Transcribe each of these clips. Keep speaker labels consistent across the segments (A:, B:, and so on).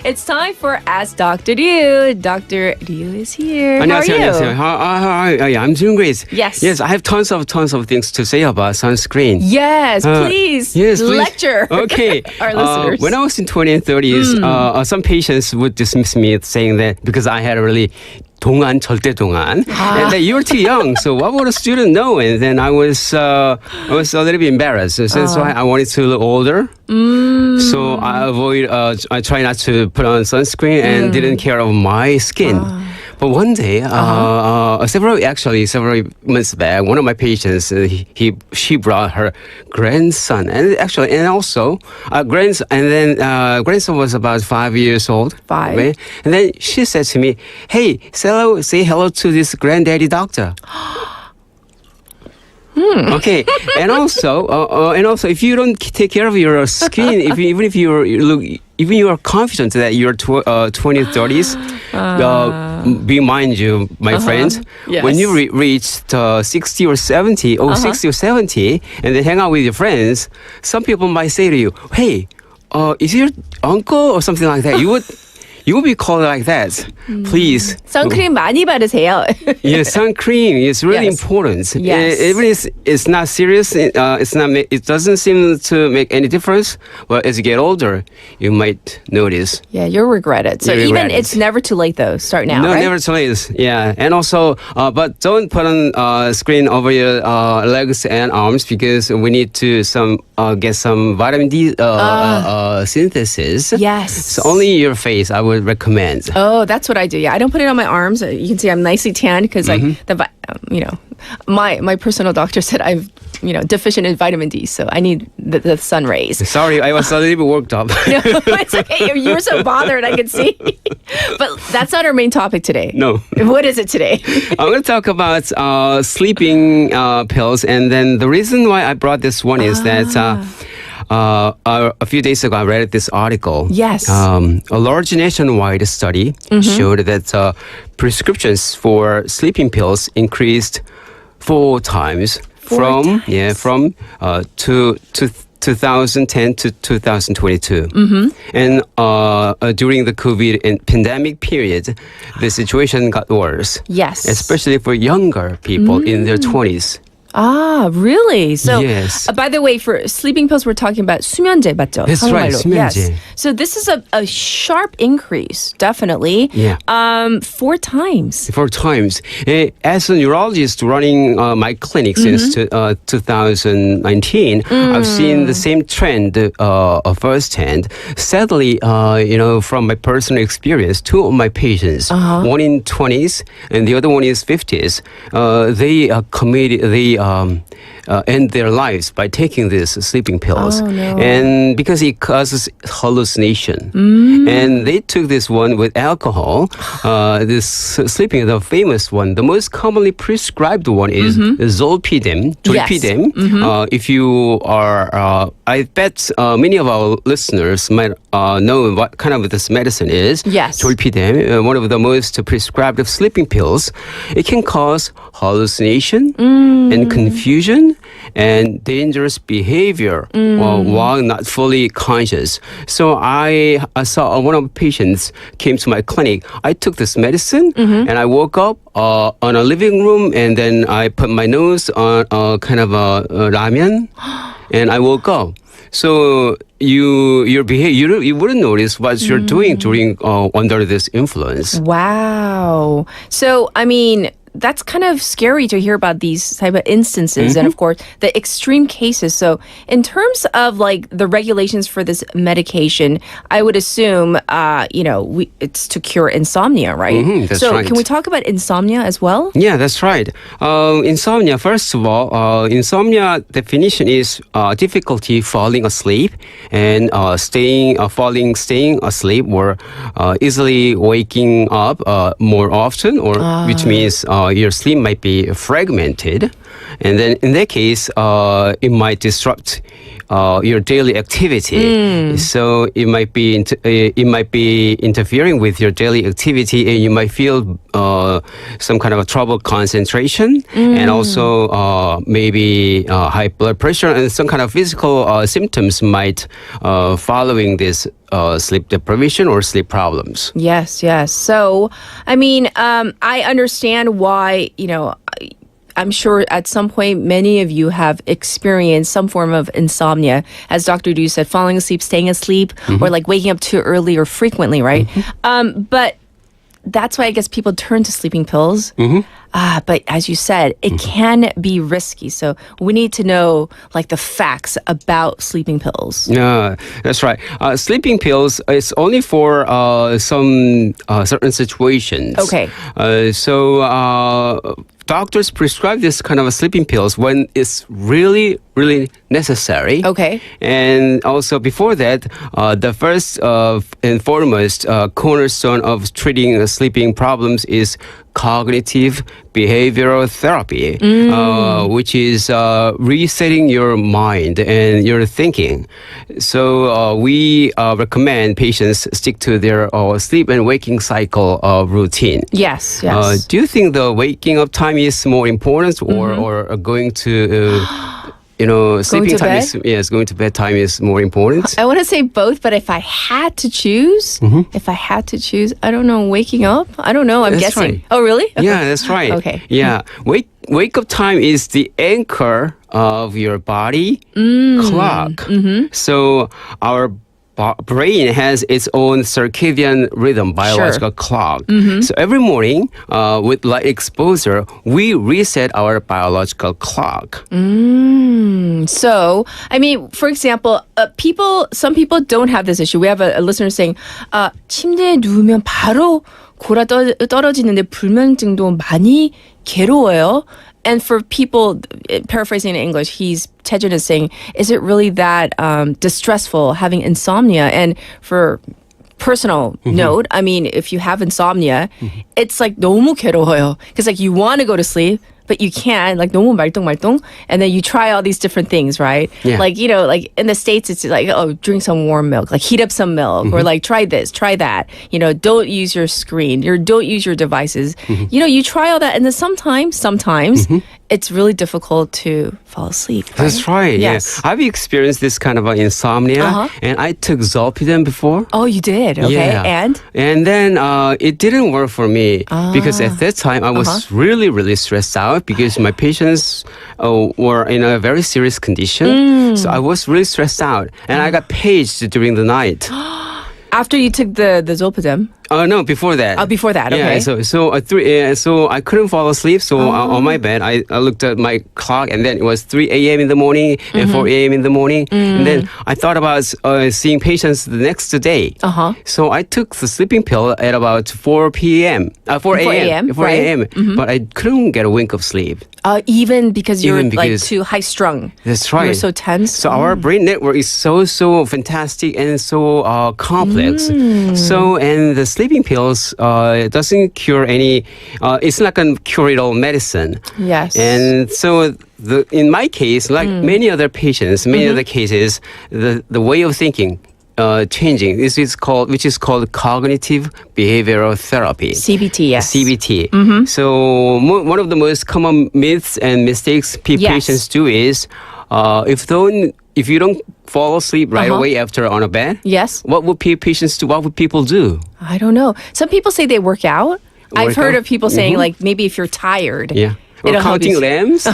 A: It's time for Ask Dr. Ryu. Dr. Ryu is here.
B: 안녕하세요.
A: How are you?
B: 안녕하세요. I'm doing great.
A: Yes.
B: Yes, I have tons of things to say about sunscreen.
A: Yes, please.
B: Yes, please.
A: Lecture.
B: Okay.
A: Our listeners.
B: When I was in 20s and 30s, some patients would dismiss me saying that because I had a really 동안, 절대 동안, and that you were too young. So what would a student know? And then I was a little bit embarrassed. So that's why I wanted to look older. So I try not to put on sunscreen and didn't care of my skin. But one day, several months back, one of my patients, she brought her grandson, grandson was about 5 years old. Right? And then she said to me, "Hey, say hello to this granddaddy doctor." Okay, and also, if you don't take care of your skin, even if you are confident that you're 20s, 30s, be mind you, my friends,
A: Yes.
B: when you reach 60 or 70, and then hang out with your friends, some people might say to you, "Hey, is your uncle?" or something like that. You would be called like that. Please.
A: 선크림 많이 바르세요.
B: Yes, sun cream is really
A: Yes.
B: important.
A: Yes.
B: Even if it's not serious, it doesn't seem to make any difference. But as you get older, you might notice.
A: Yeah, you'll regret it. So
B: You
A: even
B: regret it.
A: it's never too late though. Start now,
B: No,
A: right?
B: never too late. Yeah, and also, but don't put on screen over your legs and arms because we need to get some vitamin D synthesis.
A: Yes.
B: So only your face, I would recommend.
A: Oh, that's what I do. Yeah, I don't put it on my arms. You can see I'm nicely tanned because my personal doctor said I'm deficient in vitamin D, so I need the sun rays.
B: Sorry, I was a little bit worked up.
A: No, it's okay. You were so bothered, I could see. But that's not our main topic today.
B: No.
A: What is it today?
B: I'm going to talk about sleeping pills, and then the reason why I brought this one is that a few days ago I read this article.
A: Yes.
B: A large nationwide study showed that prescriptions for sleeping pills increased 4 times from 2010 to 2022. And during the COVID and pandemic period, the situation got worse.
A: Yes.
B: Especially for younger people in their 20s.
A: Ah, really? So,
B: Yes.
A: by the way, for sleeping pills, we're talking about 수면제, 맞죠?
B: That's right,
A: 한국말로.
B: 수면제.
A: Yes. So this is a sharp increase, definitely.
B: Yeah.
A: 4 times.
B: 4 times. As a neurologist running my clinic since 2019, I've seen the same trend firsthand. Sadly, from my personal experience, 2 of my patients, one in 20s and the other one is 50s, they end their lives by taking these sleeping pills.
A: Oh, no.
B: And because it causes hallucination. And they took this one with alcohol. This sleeping, the famous one, the most commonly prescribed one is Zolpidem. 졸피뎀. If you are, I bet many of our listeners might know what kind of this medicine is.
A: Yes.
B: 졸피뎀, one of the most prescribed of sleeping pills. It can cause hallucination and confusion and dangerous behavior while not fully conscious. So I saw one of the patients came to my clinic. I took this medicine and I woke up on a living room and then I put my nose on a kind of a ramen and I woke up. So your behavior, you wouldn't notice what you're doing during under this influence.
A: Wow. So, I mean, that's kind of scary to hear about these type of instances and of course the extreme cases. So in terms of like the regulations for this medication, I would assume it's to cure insomnia, right?
B: That's
A: so
B: right.
A: Can we talk about insomnia as well?
B: Yeah, that's right. Insomnia, first of all, insomnia definition is difficulty falling asleep and staying asleep or easily waking up more often, or which means your sleep might be fragmented. And then in that case, it might disrupt your daily activity. So it might be interfering with your daily activity, and you might feel some kind of a trouble concentration, and also maybe high blood pressure and some kind of physical symptoms might following this sleep deprivation or sleep problems.
A: Yes, yes. So, I mean, I understand why, I'm sure at some point many of you have experienced some form of insomnia, as Dr. Du said, falling asleep, staying asleep, or like waking up too early or frequently, right? But that's why I guess people turn to sleeping pills. But as you said, it can be risky. So we need to know like the facts about sleeping pills.
B: Yeah, that's right. Sleeping pills is only for some certain situations.
A: Okay.
B: So doctors prescribe this kind of sleeping pills when it's really, really necessary.
A: Okay.
B: And also before that, the first and foremost cornerstone of treating sleeping problems is cognitive behavioral therapy, which is resetting your mind and your thinking. So we recommend patients stick to their sleep and waking cycle routine.
A: Yes, yes.
B: Do you think the waking up time is more important or going to... sleeping
A: to
B: time
A: bed?
B: is going to bed time is more important.
A: I want to say both, but if I had to choose, I don't know, waking up? I don't know, I'm
B: That's
A: guessing.
B: right.
A: Oh, really? Okay.
B: Yeah, that's right.
A: Okay.
B: Yeah, wake up time is the anchor of your body clock. So our brain has its own circadian rhythm, biological clock. So every morning, with light exposure, we reset our biological clock.
A: So, I mean, for example, some people don't have this issue. We have a listener saying, 침대에 누우면 바로 골아 떨어지는데 불면증도 많이 괴로워요. And for people, paraphrasing in English, Taejun is saying, is it really that distressful having insomnia? And for personal note, I mean, if you have insomnia, it's like 너무 괴로워요. Because like you want to go to sleep, but you can't, like 너무 말똥말똥. And then you try all these different things, right?
B: Yeah.
A: Like, like in the States, it's like, drink some warm milk, like heat up some milk, or like try this, try that. Don't use your screen, or don't use your devices. You try all that, and then sometimes it's really difficult to fall asleep. Right?
B: That's right.
A: Yes.
B: Yeah. I've experienced this kind of insomnia, and I took Zolpidem before.
A: Oh, you did? Okay.
B: Yeah.
A: And
B: then it didn't work for me because at that time I was really, really stressed out because my patients were in a very serious condition. So I was really stressed out, and I got paged during the night.
A: After you took the Zolpidem?
B: No, before that.
A: Oh, before that, okay.
B: Yeah, so I couldn't fall asleep. So on my bed, I looked at my clock, and then it was 3 a.m. in the morning and 4 a.m. in the morning. And then I thought about seeing patients the next day. So I took the sleeping pill at about 4 a.m. But I couldn't get a wink of sleep.
A: Even because you're
B: Even
A: like
B: because-
A: too high strung.
B: That's right.
A: You were so tense.
B: So our brain network is so fantastic and so complex. So and the sleeping pills it doesn't cure any. It's not gonna cure it all medicine.
A: Yes.
B: And so in my case, like many other patients, many other cases, the way of thinking. Changing. Which is called cognitive behavioral therapy.
A: CBT, yes.
B: CBT. So one of the most common myths and mistakes patients do is if you don't fall asleep right away after on a bed,
A: yes.
B: what would patients do? What would people do?
A: I don't know. Some people say they work out. I've heard
B: out?
A: of people saying like maybe if you're tired.
B: Yeah. Or
A: it'll help
B: counting
A: you.
B: lambs.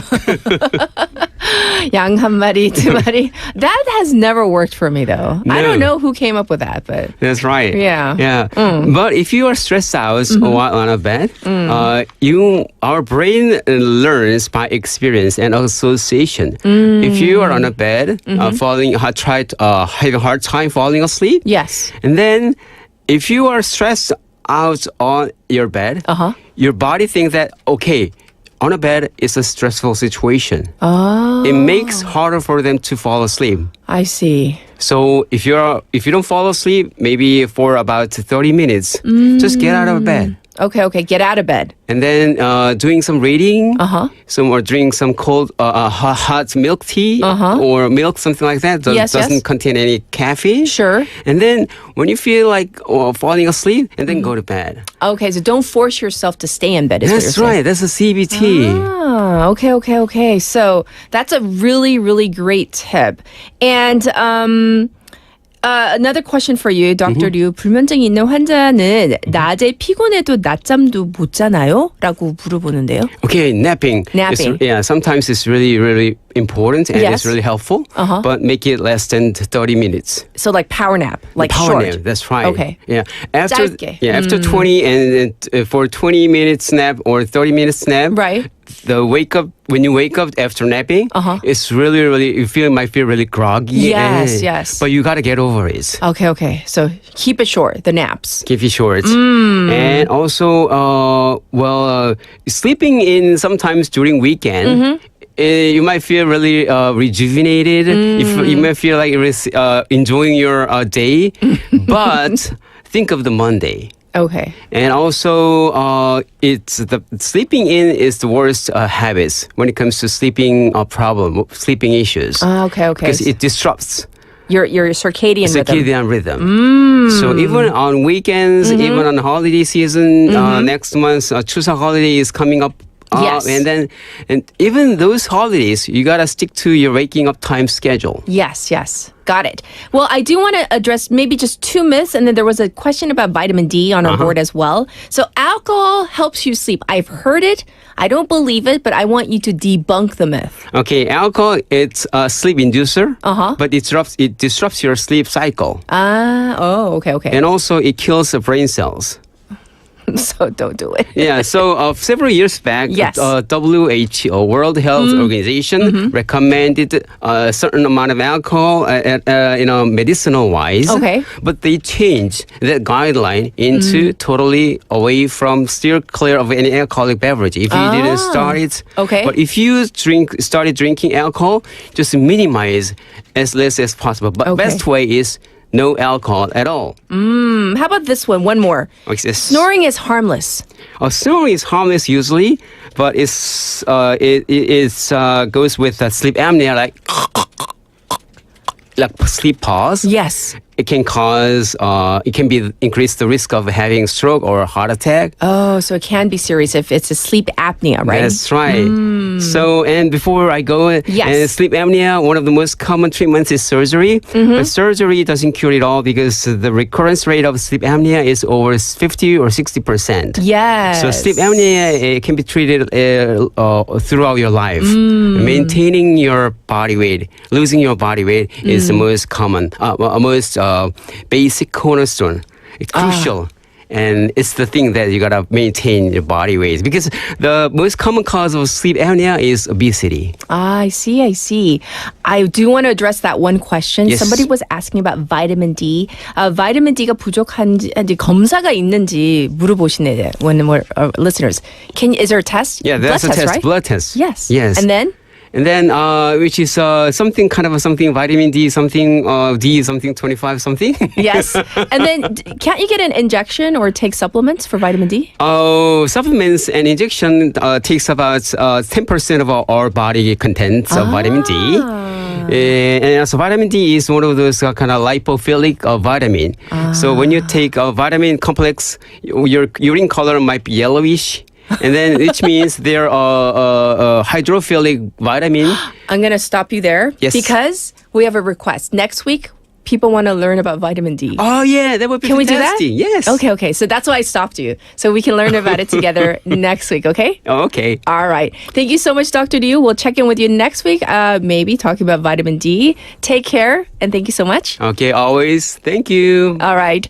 A: 양 한 마리, 두 마리. That has never worked for me though. I
B: No.
A: don't know who came up with that, but
B: That's right.
A: Yeah.
B: Yeah. But if you are stressed out while on a bed, our brain learns by experience and association. If you are on a bed, having a hard time falling asleep,
A: yes.
B: and then if you are stressed out on your bed, your body thinks that on a bed is a stressful situation. It makes harder for them to fall asleep.
A: I see.
B: So if you don't fall asleep, maybe for about 30 minutes, just get out of bed.
A: Okay. Get out of bed.
B: And then doing some reading, or drink some cold, hot milk tea or milk, something like that. Doesn't contain any caffeine.
A: Sure.
B: And then when you feel like falling asleep, and then go to bed.
A: Okay, so don't force yourself to stay in bed.
B: That's right. That's a CBT.
A: Okay. So that's a really, really great tip. And another question for you, Dr. Liu. 불면증이 있는 환자는 낮에 피곤해도 낮잠도 못 자나요? 라고 물어보는데요.
B: Okay, napping. Sometimes it's really, really important and it's really helpful, but make it less than 30 minutes.
A: So like power nap, like
B: power
A: short.
B: nap, that's right.
A: Okay.
B: Yeah. After
A: 짧게.
B: 20 and for 20 minutes nap or 30 minutes nap,
A: right.
B: When you wake up after napping, it's really, really, might feel really groggy.
A: Yes.
B: But you got to get over it.
A: Okay. So keep it short, the naps.
B: Keep it short. And also, sleeping in sometimes during weekend, you might feel really rejuvenated. You might feel like enjoying your day. But think of the Monday.
A: Okay.
B: And also, it's the sleeping in is the worst habits when it comes to sleeping sleeping issues.
A: Okay.
B: Because it disrupts
A: your circadian
B: rhythm. So even on weekends, even on holiday season, next month, Chuseok holiday is coming up.
A: Yes.
B: And even those holidays, you gotta stick to your waking up time schedule.
A: Yes. Got it. Well, I do want to address maybe just 2 myths, and then there was a question about vitamin D on our board as well. So alcohol helps you sleep. I've heard it. I don't believe it, but I want you to debunk the myth.
B: Okay, alcohol, it's a sleep inducer, but it disrupts your sleep cycle.
A: Okay.
B: And also it kills the brain cells.
A: So don't do it.
B: Yeah, so several years back,
A: yes.
B: WHO, World Health Organization, recommended a certain amount of alcohol, medicinal-wise.
A: Okay.
B: But they changed that guideline into totally away from steer clear of any alcoholic beverage. If you didn't start it.
A: Okay.
B: But if you started drinking alcohol, just minimize as less as possible. But best way is no alcohol at all.
A: How about this one? One more.
B: Okay.
A: Snoring is harmless.
B: Snoring is harmless usually, but it goes with sleep apnea, like sleep pause.
A: Yes.
B: It can increase the risk of having stroke or heart attack.
A: Oh, so it can be serious if it's a sleep apnea, right?
B: That's right. So, and before I go, and sleep apnea, one of the most common treatments is surgery. But surgery doesn't cure it all because the recurrence rate of sleep apnea is over 50 or 60%.
A: Yes.
B: So sleep apnea can be treated throughout your life. Maintaining your body weight, losing your body weight is the most common, most basic cornerstone. It's crucial. And it's the thing that you gotta maintain your body weight because the most common cause of sleep apnea is obesity.
A: I see. I do want to address that one question.
B: Yes.
A: Somebody was asking about vitamin D. vitamin D가 부족한지 검사가 있는지 물어보시네요. One more listeners. Is there a test?
B: Yeah, that's
A: blood
B: a test.
A: Right?
B: Blood test.
A: Yes.
B: And then, which is something vitamin D, D, 25, something.
A: Yes. And then, can't you get an injection or take supplements for vitamin D?
B: Supplements and injection takes about 10% of our body contents of vitamin D. And so vitamin D is one of those kind of lipophilic vitamin. So when you take a vitamin complex, your urine color might be yellowish. And then, which means they're hydrophilic vitamin.
A: I'm going to stop you there.
B: Yes.
A: Because we have a request. Next week, people want to learn about vitamin D.
B: Oh, yeah, that would be fantastic.
A: Can we do that?
B: Yes.
A: Okay. So that's why I stopped you. So we can learn about it together next week, okay?
B: Okay.
A: All right. Thank you so much, Dr. Liu. We'll check in with you next week, maybe talking about vitamin D. Take care, and thank you so much.
B: Okay, always. Thank you.
A: All right.